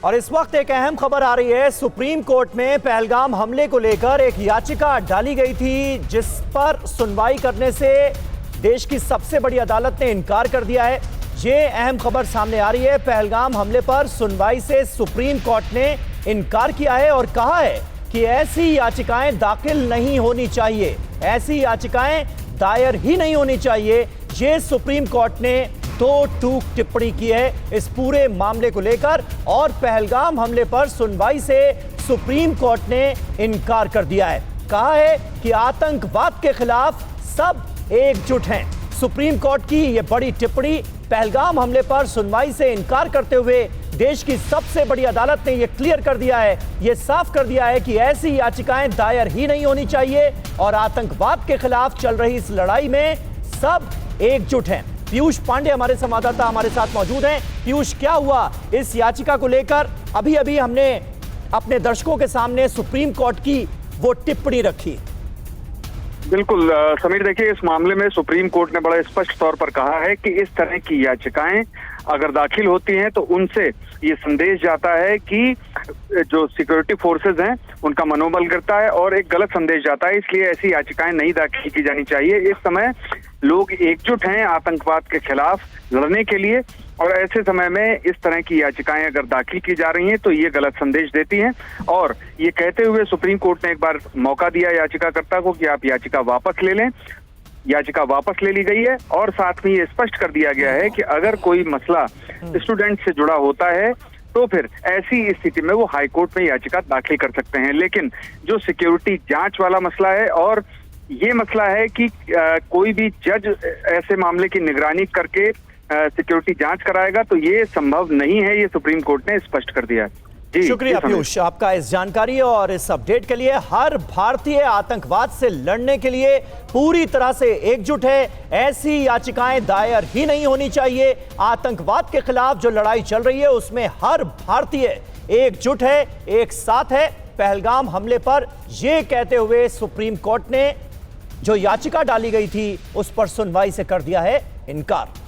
और इस वक्त एक अहम खबर आ रही है। सुप्रीम कोर्ट में पहलगाम हमले को लेकर एक याचिका डाली गई थी, जिस पर सुनवाई करने से देश की सबसे बड़ी अदालत ने इनकार कर दिया है। ये अहम खबर सामने आ रही है। पहलगाम हमले पर सुनवाई से सुप्रीम कोर्ट ने इनकार किया है और कहा है कि ऐसी याचिकाएं दाखिल नहीं होनी चाहिए, ऐसी याचिकाएं दायर ही नहीं होनी चाहिए। ये सुप्रीम कोर्ट ने दो टूक टिप्पणी की है इस पूरे मामले को लेकर और पहलगाम हमले पर सुनवाई से सुप्रीम कोर्ट ने इनकार कर दिया है। कहा है कि आतंकवाद के खिलाफ सब एकजुट हैं। सुप्रीम कोर्ट की यह बड़ी टिप्पणी पहलगाम हमले पर सुनवाई से इनकार करते हुए देश की सबसे बड़ी अदालत ने यह क्लियर कर दिया है, यह साफ कर दिया है कि ऐसी याचिकाएं दायर ही नहीं होनी चाहिए और आतंकवाद के खिलाफ चल रही इस लड़ाई में सब एकजुट हैं। पीयूष पांडे हमारे संवाददाता हमारे साथ मौजूद हैं। पीयूष, क्या हुआ इस याचिका को लेकर? अभी अभी हमने अपने दर्शकों के सामने सुप्रीम कोर्ट की वो टिप्पणी रखी। बिल्कुल समीर, देखिए, इस मामले में सुप्रीम कोर्ट ने बड़ा स्पष्ट तौर पर कहा है कि इस तरह की याचिकाएं अगर दाखिल होती हैं तो उनसे ये संदेश जाता है कि जो सिक्योरिटी फोर्सेस हैं उनका मनोबल गिरता है और एक गलत संदेश जाता है। इसलिए ऐसी याचिकाएं नहीं दाखिल की जानी चाहिए। इस समय लोग एकजुट हैं आतंकवाद के खिलाफ लड़ने के लिए और ऐसे समय में इस तरह की याचिकाएं अगर दाखिल की जा रही हैं तो ये गलत संदेश देती हैं। और ये कहते हुए सुप्रीम कोर्ट ने एक बार मौका दिया याचिकाकर्ता को कि आप याचिका वापस ले लें। याचिका वापस ले ली गई है और साथ में ये स्पष्ट कर दिया गया है कि अगर कोई मसला स्टूडेंट से जुड़ा होता है तो फिर ऐसी स्थिति में वो हाई कोर्ट में याचिका दाखिल कर सकते हैं। लेकिन जो सिक्योरिटी जांच वाला मसला है और ये मसला है कि कोई भी जज ऐसे मामले की निगरानी करके सिक्योरिटी जांच कराएगा, तो ये संभव नहीं है। ये सुप्रीम कोर्ट ने स्पष्ट कर दिया है। शुक्रिया पीयूष आपका इस जानकारी और इस अपडेट के लिए। हर भारतीय आतंकवाद से लड़ने के लिए पूरी तरह से एकजुट है। ऐसी याचिकाएं दायर ही नहीं होनी चाहिए। आतंकवाद के खिलाफ जो लड़ाई चल रही है उसमें हर भारतीय एकजुट है, एक साथ है। पहलगाम हमले पर यह कहते हुए सुप्रीम कोर्ट ने जो याचिका डाली गई थी उस पर सुनवाई से कर दिया है इनकार।